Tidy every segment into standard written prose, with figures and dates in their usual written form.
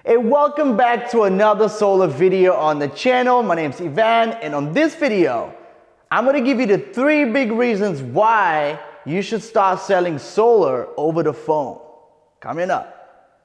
Hey, welcome back to another solar video on the channel. My name's Ivan, and on this video, I'm gonna give you the 3 big reasons why you should start selling solar over the phone. Coming up.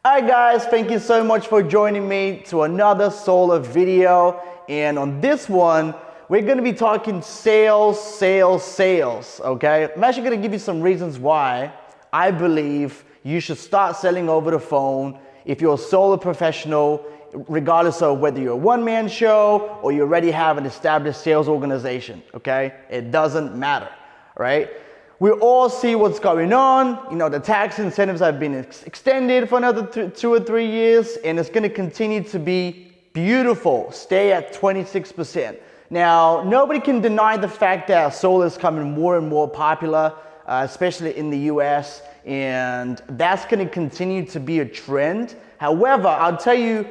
All right, guys, thank you so much for joining me to another solar video. And on this one, we're gonna be talking sales, okay? I'm actually gonna give you some reasons why I believe you should start selling over the phone if you're a solar professional, regardless of whether you're a one-man show or you already have an established sales organization, okay? It doesn't matter, right? We all see what's going on. You know, the tax incentives have been extended for another 2 or 3 years, and it's gonna continue to be beautiful, stay at 26%. Now, nobody can deny the fact that solar is becoming more and more popular, especially in the US, and that's going to continue to be a trend. However, I'll tell you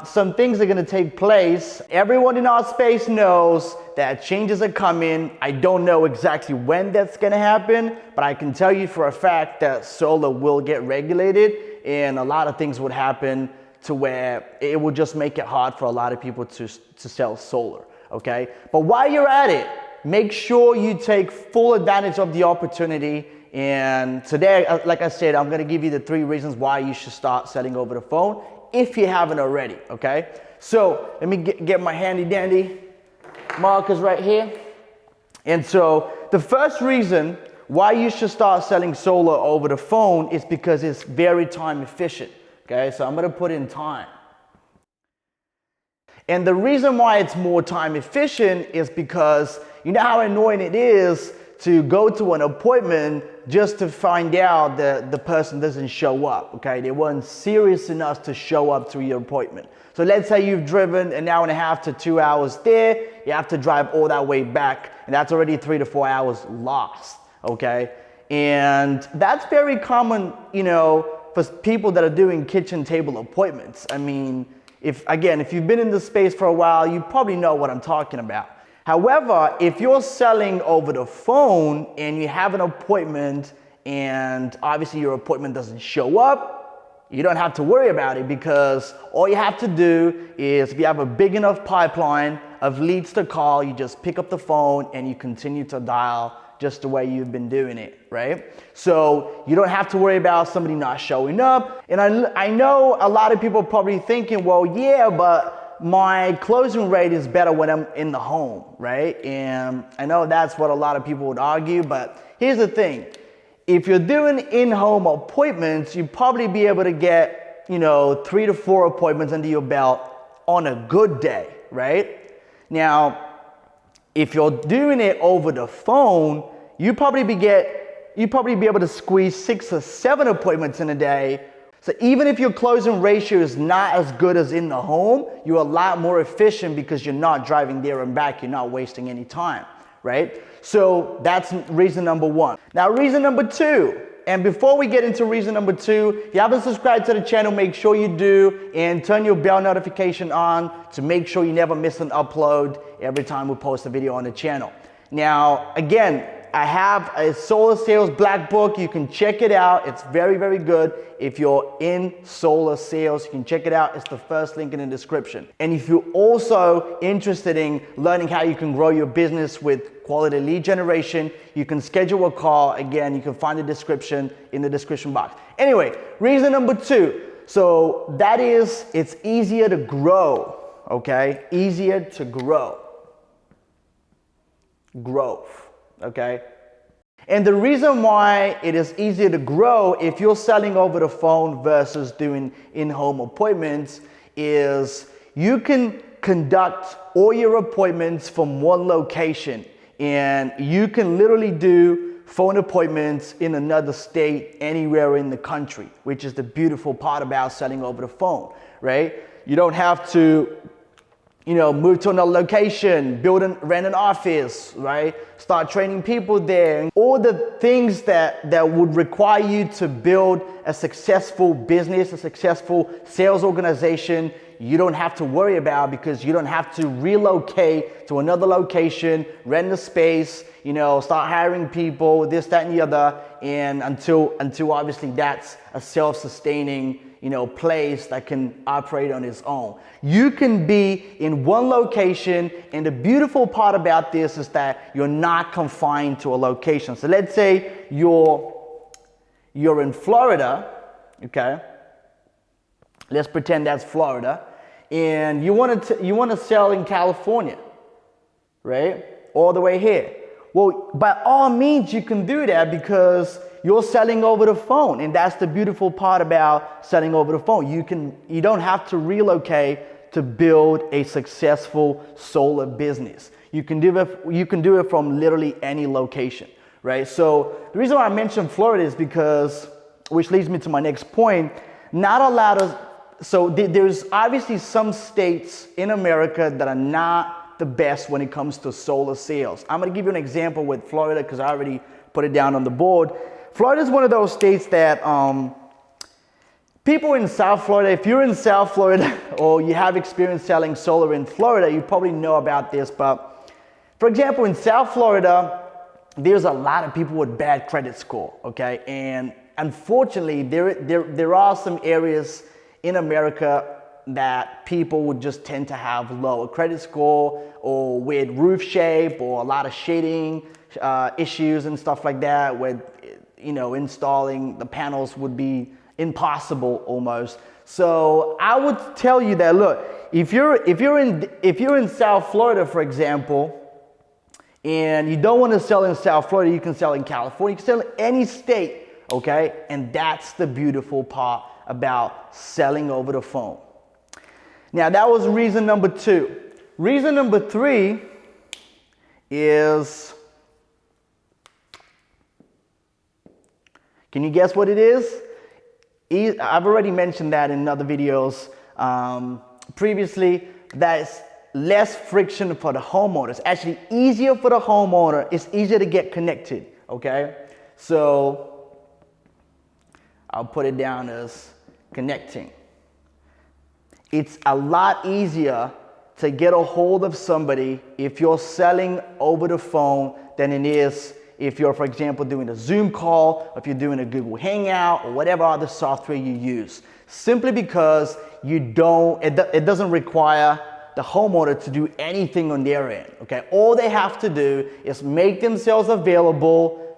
some things are going to take place. Everyone in our space knows that changes are coming. I don't know exactly when that's going to happen, but I can tell you for a fact that solar will get regulated, and a lot of things would happen to where it will just make it hard for a lot of people to sell solar, okay? But while you're at it, make sure you take full advantage of the opportunity. And today, like I said, I'm gonna give you the 3 reasons why you should start selling over the phone if you haven't already, okay? So let me get my handy dandy markers right here. And so the first reason why you should start selling solar over the phone is because it's very time efficient, okay? So I'm gonna put in time. And the reason why it's more time efficient is because you know how annoying it is to go to an appointment just to find out that the person doesn't show up, okay? They weren't serious enough to show up to your appointment. So let's say you've driven an hour and a half to 2 hours there, you have to drive all that way back, and that's already 3 to 4 hours lost, okay? And that's very common, you know, for people that are doing kitchen table appointments. I mean, if you've been in this space for a while, you probably know what I'm talking about. However, if you're selling over the phone and you have an appointment and obviously your appointment doesn't show up, you don't have to worry about it, because all you have to do is, if you have a big enough pipeline of leads to call, you just pick up the phone and you continue to dial just the way you've been doing it, right? So you don't have to worry about somebody not showing up. And I know a lot of people are probably thinking, well, yeah, but my closing rate is better when I'm in the home, right? And I know that's what a lot of people would argue, but here's the thing. If you're doing in-home appointments, you'd probably be able to get, 3 to 4 appointments under your belt on a good day, right? Now, if you're doing it over the phone, you probably be able to squeeze 6 or 7 appointments in a day. So even if your closing ratio is not as good as in the home, you're a lot more efficient because you're not driving there and back. You're not wasting any time, right? So that's reason number 1. Now, reason number 2, and before we get into reason number 2, if you haven't subscribed to the channel, make sure you do, and turn your bell notification on to make sure you never miss an upload every time we post a video on the channel. Now, again, I have a solar sales black book. You can check it out. It's very, very good. If you're in solar sales, you can check it out. It's the first link in the description. And if you're also interested in learning how you can grow your business with quality lead generation, you can schedule a call. Again, you can find the description in the description box. Anyway, reason number 2. So that is, it's easier to grow, okay? Easier to grow. Growth. Okay? And the reason why it is easier to grow if you're selling over the phone versus doing in-home appointments is you can conduct all your appointments from one location, and you can literally do phone appointments in another state anywhere in the country, which is the beautiful part about selling over the phone, right? You don't have to move to another location, rent an office, right? Start training people there. All the things that would require you to build a successful business, a successful sales organization, you don't have to worry about, because you don't have to relocate to another location, rent a space, start hiring people, this, that, and the other, and until obviously that's a self-sustaining, place that can operate on its own. You can be in one location, and the beautiful part about this is that you're not confined to a location. So let's say you're in Florida, okay? Let's pretend that's Florida, and you want to sell in California, right? All the way here. Well, by all means, you can do that because you're selling over the phone, and that's the beautiful part about selling over the phone. You don't have to relocate to build a successful solar business. You can do it from literally any location, right? So the reason why I mentioned Florida is because, which leads me to my next point, not a lot of, so there's obviously some states in America that are not the best when it comes to solar sales. I'm gonna give you an example with Florida because I already put it down on the board. Florida is one of those states that people in South Florida, if you're in South Florida or you have experience selling solar in Florida, you probably know about this. But for example, in South Florida, there's a lot of people with bad credit score, okay? And unfortunately, there are some areas in America that people would just tend to have lower credit score or weird roof shape or a lot of shading issues and stuff like that, where installing the panels would be impossible almost. So I would tell you that, look, if you're in South Florida, for example, and you don't want to sell in South Florida, you can sell in California, you can sell in any state, okay? And that's the beautiful part about selling over the phone. Now, that was reason number 2. Reason number 3 is, can you guess what it is? I've already mentioned that in other videos previously. That is less friction for the homeowner. It's actually easier for the homeowner. It's easier to get connected, okay? So I'll put it down as connecting. It's a lot easier to get a hold of somebody if you're selling over the phone than it is if you're, for example, doing a Zoom call, if you're doing a Google Hangout or whatever other software you use. Simply because it doesn't require the homeowner to do anything on their end, okay? All they have to do is make themselves available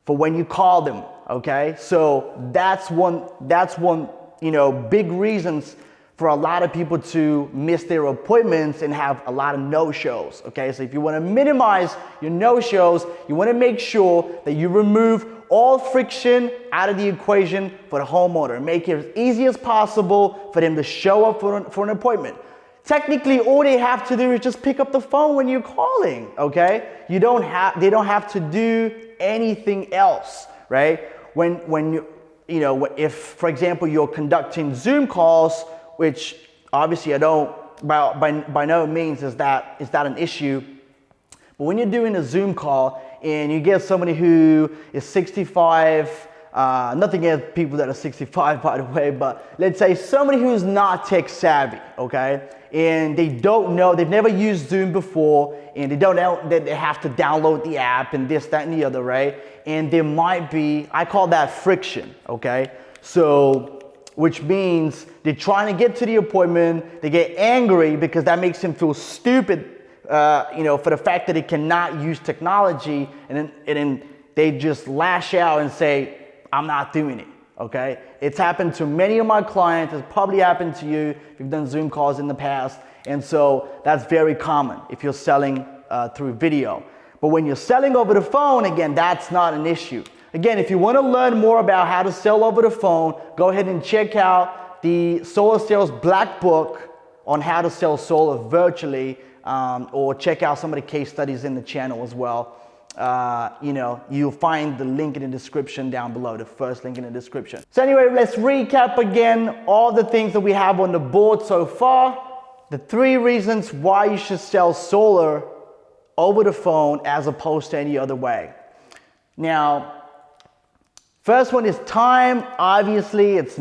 for when you call them, okay? So that's one big reasons for a lot of people to miss their appointments and have a lot of no-shows, okay? So if you want to minimize your no-shows, you want to make sure that you remove all friction out of the equation for the homeowner. Make it as easy as possible for them to show up for an appointment. Technically, all they have to do is just pick up the phone when you're calling, okay? They don't have to do anything else, right? If, for example, you're conducting Zoom calls, which obviously I don't, by no means is that an issue. But when you're doing a Zoom call and you get somebody who is 65, nothing against people that are 65, by the way, but let's say somebody who's not tech savvy, okay? And they don't know, they've never used Zoom before, and they don't know that they have to download the app and this, that, and the other, right? And there might be, I call that friction, okay? So, which means they're trying to get to the appointment, they get angry because that makes them feel stupid, for the fact that they cannot use technology, and then they just lash out and say, I'm not doing it, okay? It's happened to many of my clients. It's probably happened to you if you've done Zoom calls in the past. And so that's very common if you're selling through video. But when you're selling over the phone, again, that's not an issue. Again, if you want to learn more about how to sell over the phone, go ahead and check out the Solar Sales Black Book on how to sell solar virtually, or check out some of the case studies in the channel as well. You'll find the link in the description down below, the first link in the description. So anyway, let's recap again all the things that we have on the board so far. The 3 reasons why you should sell solar over the phone as opposed to any other way. Now, first one is time. Obviously, it's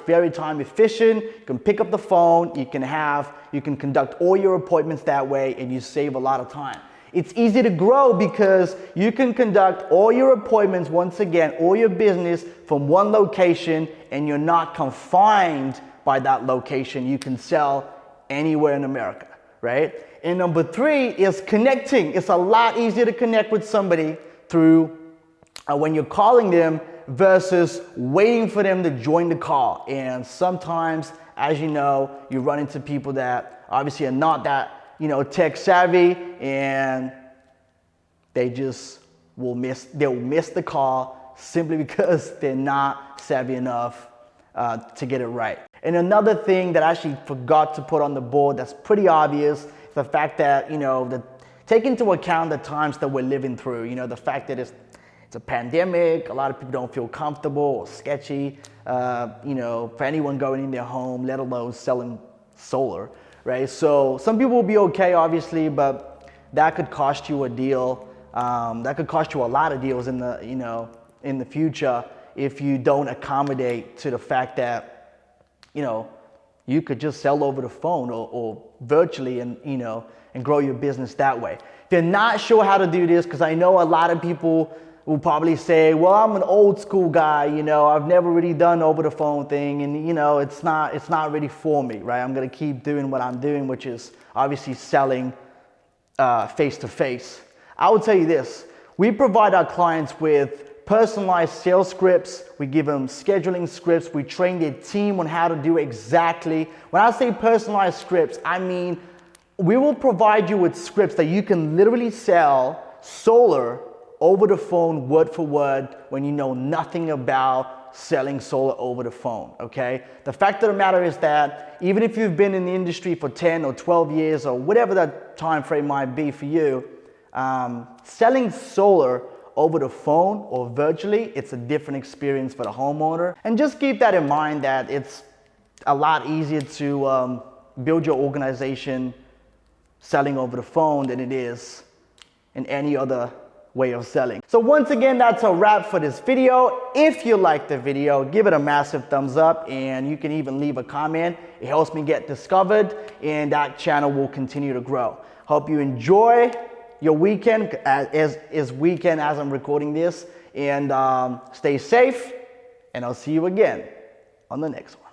very time efficient. You can pick up the phone, you can conduct all your appointments that way, and you save a lot of time. It's easy to grow because you can conduct all your appointments, once again, all your business from one location, and you're not confined by that location. You can sell anywhere in America, right? And number 3 is connecting. It's a lot easier to connect with somebody through when you're calling them versus waiting for them to join the call. And sometimes, as you know, you run into people that obviously are not that, tech savvy, and they just they'll miss the call simply because they're not savvy enough to get it right. And another thing that I actually forgot to put on the board that's pretty obvious is the fact that, take into account the times that we're living through, the fact that it's a pandemic, a lot of people don't feel comfortable or sketchy, for anyone going in their home, let alone selling solar, right? So some people will be okay, obviously, but that could cost you a deal. That could cost you a lot of deals in the future if you don't accommodate to the fact that, you could just sell over the phone or virtually and grow your business that way. If you're not sure how to do this, because I know a lot of people will probably say, well, I'm an old school guy, I've never really done over the phone thing, and it's not really for me, right? I'm gonna keep doing what I'm doing, which is obviously selling face to face. I will tell you this, we provide our clients with personalized sales scripts, we give them scheduling scripts, we train their team on how to do exactly. When I say personalized scripts, I mean we will provide you with scripts that you can literally sell solar over the phone, word for word, when you know nothing about selling solar over the phone, okay? The fact of the matter is that even if you've been in the industry for 10 or 12 years or whatever that time frame might be for you, selling solar over the phone or virtually, it's a different experience for the homeowner. And just keep that in mind that it's a lot easier to build your organization selling over the phone than it is in any other way of selling. So once again, that's a wrap for this video. If you liked the video, give it a massive thumbs up, and you can even leave a comment. It helps me get discovered, and that channel will continue to grow. Hope you enjoy your weekend as weekend as I'm recording this, and stay safe, and I'll see you again on the next one.